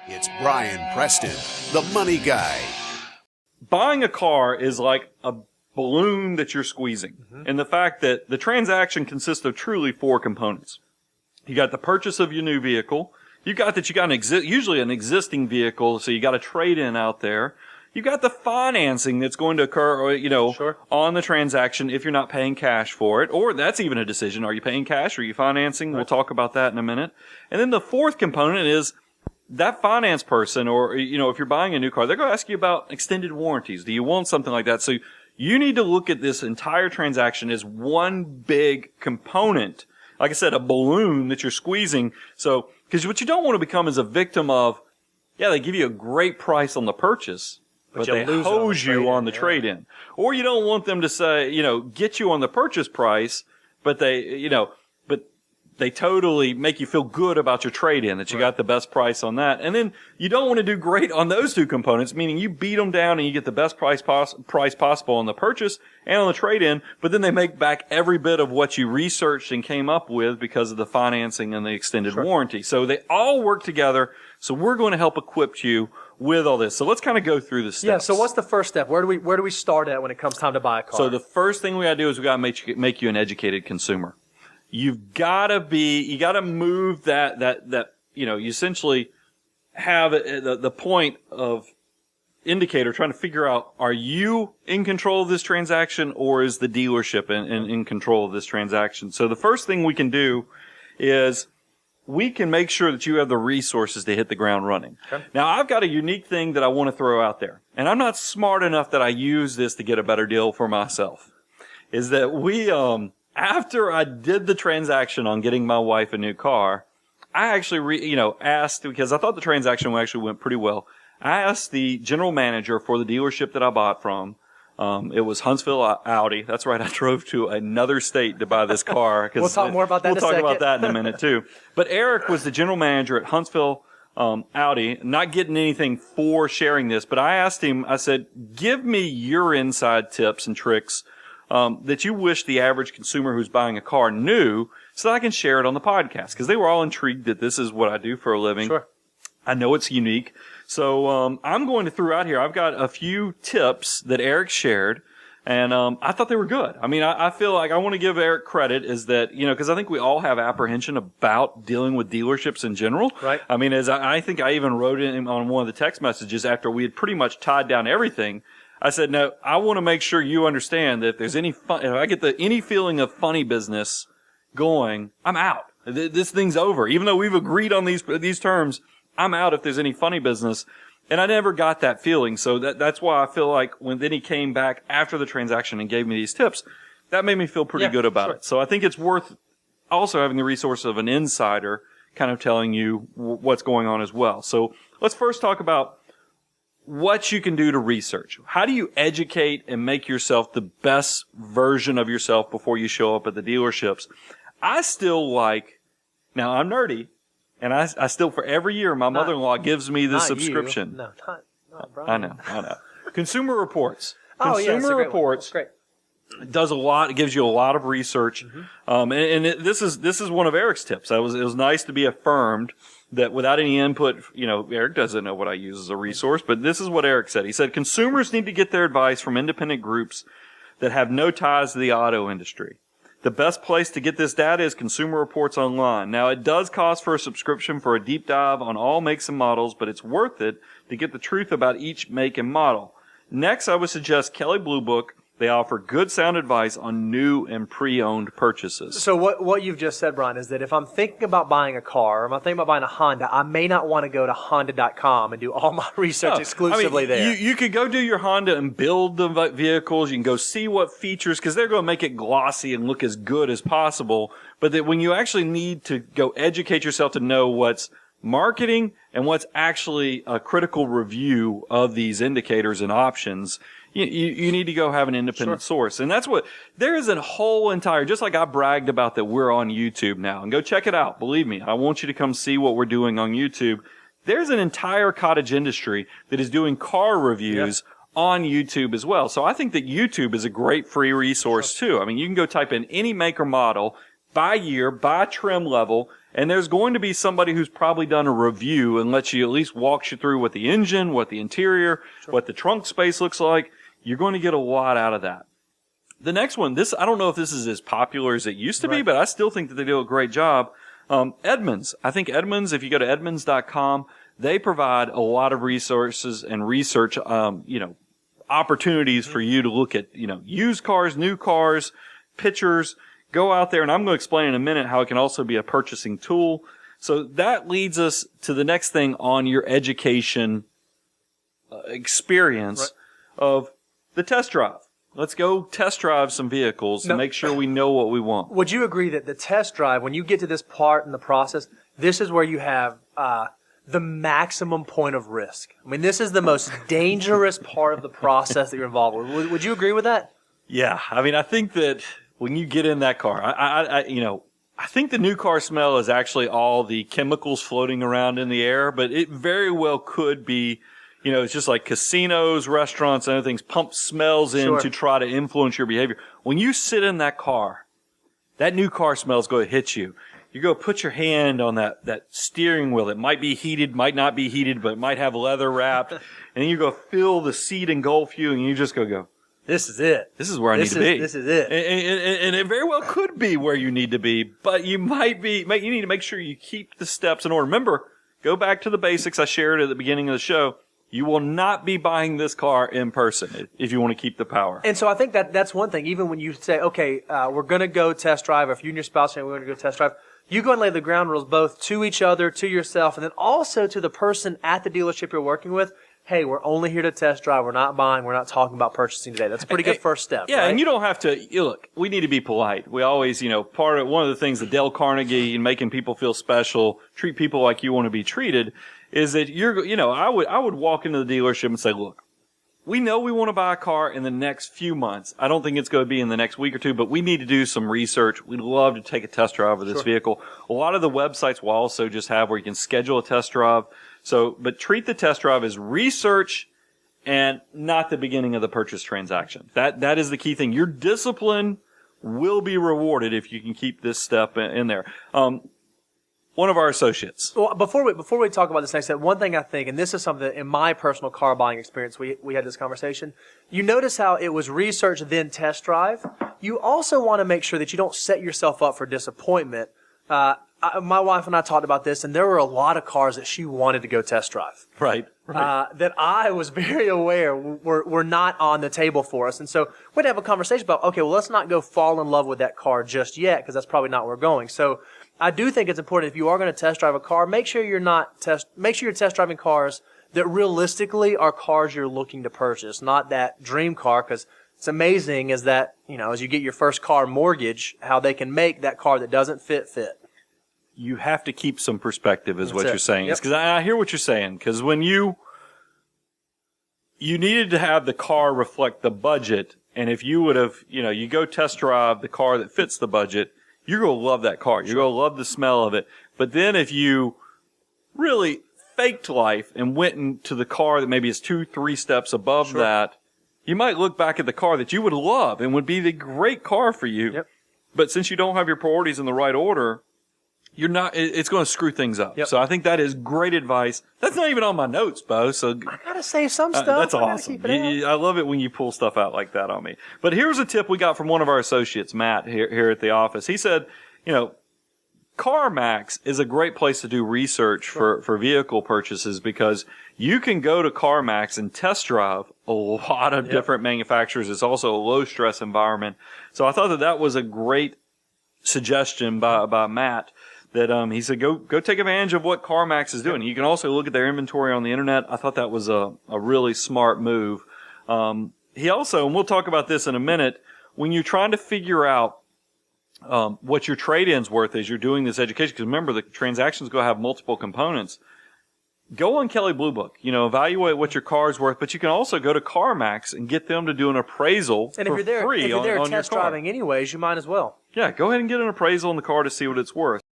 It's Brian Preston, the money guy. Buying a car is like a balloon that you're squeezing. And the fact that the transaction consists of truly four components. You got the purchase of your new vehicle. You got usually an existing vehicle, so you got a trade-in out there. You got the financing that's going to occur, on the transaction if you're not paying cash for it. Or that's even a decision. Are you paying cash? Are you financing? Right. We'll talk about that in a minute. And then the fourth component is that finance person, or, if you're buying a new car, they're going to ask you about extended warranties. Do you want something like that? So you need to look at this entire transaction as one big component. Like I said, a balloon that you're squeezing. So, because what you don't want to become is a victim of, they give you a great price on the purchase, but they hose you on the trade-in. Or you don't want them to say, get you on the purchase price, but they totally make you feel good about your trade-in, that you got the best price on that. And then you don't want to do great on those two components, meaning you beat them down and you get the best price possible on the purchase and on the trade-in, but then they make back every bit of what you researched and came up with because of the financing and the extended warranty. So they all work together. So we're going to help equip you with all this. So let's kind of go through the steps. Yeah, so what's the first step? Where do we start at when it comes time to buy a car? So the first thing we got to do is we got to make you an educated consumer. You've got to move that, you essentially have the point of indicator trying to figure out, are you in control of this transaction or is the dealership in control of this transaction? So the first thing we can do is we can make sure that you have the resources to hit the ground running. Okay. Now, I've got a unique thing that I want to throw out there, and I'm not smart enough that I use this to get a better deal for myself, is that we, after I did the transaction on getting my wife a new car, I actually, asked, because I thought the transaction actually went pretty well. I asked the general manager for the dealership that I bought from. It was Huntsville Audi. That's right. I drove to another state to buy this car. We'll talk more about that in a second. We'll talk about that in a minute too. But Eric was the general manager at Huntsville Audi, not getting anything for sharing this, but I asked him, I said, give me your inside tips and tricks that you wish the average consumer who's buying a car knew, so that I can share it on the podcast. Because they were all intrigued that this is what I do for a living. Sure. I know it's unique. So I'm going to throw out here, I've got a few tips that Eric shared, and I thought they were good. I mean, I feel like I want to give Eric credit is that, because I think we all have apprehension about dealing with dealerships in general. Right. I mean, as I think I even wrote it on one of the text messages after we had pretty much tied down everything. I said, no, I want to make sure you understand that if there's if I get any feeling of funny business going, I'm out. This thing's over. Even though we've agreed on these terms, I'm out if there's any funny business. And I never got that feeling. So that's why I feel like then he came back after the transaction and gave me these tips, that made me feel pretty good about it. So I think it's worth also having the resource of an insider kind of telling you what's going on as well. So let's first talk about what you can do to research. How do you educate and make yourself the best version of yourself before you show up at the dealerships? I still now I'm nerdy, and I still, for every year, my mother-in-law gives me this subscription. No, not Brian. I know. Consumer Reports. Consumer Reports great. Does a lot. It gives you a lot of research. This is one of Eric's tips. It was nice to be affirmed that without any input, Eric doesn't know what I use as a resource, but this is what Eric said. He said, consumers need to get their advice from independent groups that have no ties to the auto industry. The best place to get this data is Consumer Reports Online. Now, it does cost for a subscription for a deep dive on all makes and models, but it's worth it to get the truth about each make and model. Next, I would suggest Kelley Blue Book. They offer good sound advice on new and pre-owned purchases. So what you've just said, Brian, is that if I'm thinking about buying a car, or if I'm thinking about buying a Honda, I may not want to go to Honda.com and do all my research exclusively there. You could go do your Honda and build the vehicles. You can go see what features, because they're going to make it glossy and look as good as possible. But that when you actually need to go educate yourself to know what's marketing and what's actually a critical review of these indicators and options, you need to go have an independent source. And that's there is a whole entire, just like I bragged about that we're on YouTube now, and go check it out. Believe me, I want you to come see what we're doing on YouTube. There's an entire cottage industry that is doing car reviews on YouTube as well. So I think that YouTube is a great free resource too. I mean, you can go type in any make or model by year, by trim level, And there's going to be somebody who's probably done a review and lets you at least walks you through what the engine, what the interior, what the trunk space looks like. You're going to get a lot out of that. The next one, I don't know if this is as popular as it used to be, but I still think that they do a great job. Edmunds. I think Edmunds, if you go to Edmunds.com, they provide a lot of resources and research, opportunities for you to look at, used cars, new cars, pictures. Go out there, and I'm going to explain in a minute how it can also be a purchasing tool. So that leads us to the next thing on your education experience of the test drive. Let's go test drive some vehicles and make sure we know what we want. Would you agree that the test drive, when you get to this part in the process, this is where you have the maximum point of risk? I mean, this is the most dangerous part of the process that you're involved with. Would you agree with that? Yeah. I mean, I think that when you get in that car, I think the new car smell is actually all the chemicals floating around in the air, but it very well could be, it's just like casinos, restaurants, and other things pump smells in to try to influence your behavior. When you sit in that car, that new car smell is going to hit you. You go put your hand on that steering wheel. It might be heated, might not be heated, but it might have leather wrapped. And then you go feel the seat engulf you, and you just go, this is it. This is where I need to be. This is it. And it very well could be where you need to be, but you need to make sure you keep the steps in order. Remember, go back to the basics I shared at the beginning of the show. You will not be buying this car in person if you want to keep the power. And so I think that's one thing. Even when you say, okay, we're going to go test drive, or if you and your spouse say we're going to go test drive, you go and lay the ground rules both to each other, to yourself, and then also to the person at the dealership you're working with. Hey, we're only here to test drive. We're not buying. We're not talking about purchasing today. That's a pretty good first step. Yeah, right? And you don't have to, look, we need to be polite. We always, one of the things that Dale Carnegie and making people feel special, treat people like you want to be treated, is that I would walk into the dealership and say, look, we know we want to buy a car in the next few months. I don't think it's going to be in the next week or two, but we need to do some research. We'd love to take a test drive of this vehicle. A lot of the websites will also just have where you can schedule a test drive. But treat the test drive as research and not the beginning of the purchase transaction. That is the key thing. Your discipline will be rewarded if you can keep this step in there. One of our associates. Well, before we talk about this next step, one thing I think, and this is something that in my personal car buying experience, we had this conversation. You notice how it was research then test drive. You also want to make sure that you don't set yourself up for disappointment. My wife and I talked about this, and there were a lot of cars that she wanted to go test drive. Right. That I was very aware were not on the table for us. And so we'd have a conversation about, okay, well, let's not go fall in love with that car just yet, because that's probably not where we're going. So I do think it's important, if you are going to test drive a car, make sure you're test driving cars that realistically are cars you're looking to purchase, not that dream car, because it's amazing as you get your first car mortgage, how they can make that car that doesn't fit. You have to keep some perspective is what you're saying. Yep. Because I hear what you're saying. Because when you needed to have the car reflect the budget, and if you would have, you go test drive the car that fits the budget, you're going to love that car. You're going to love the smell of it. But then if you really faked life and went into the car that maybe is 2-3 steps above that, you might look back at the car that you would love and would be the great car for you. Yep. But since you don't have your priorities in the right order, it's going to screw things up. Yep. So I think that is great advice. That's not even on my notes, Bo. So I got to save some stuff. That's awesome. I love it when you pull stuff out like that on me. But here's a tip we got from one of our associates, Matt, here at the office. He said, CarMax is a great place to do research for vehicle purchases, because you can go to CarMax and test drive a lot of different manufacturers. It's also a low stress environment. So I thought that was a great suggestion by Matt. That he said, go take advantage of what CarMax is doing. You can also look at their inventory on the internet. I thought that was a really smart move. He also, and we'll talk about this in a minute, when you're trying to figure out what your trade-in's worth as you're doing this education, because remember, the transaction's going to have multiple components. Go on Kelley Blue Book, evaluate what your car's worth, but you can also go to CarMax and get them to do an appraisal for free on your car. And if you're there test driving anyways, you might as well. Yeah, go ahead and get an appraisal on the car to see what it's worth.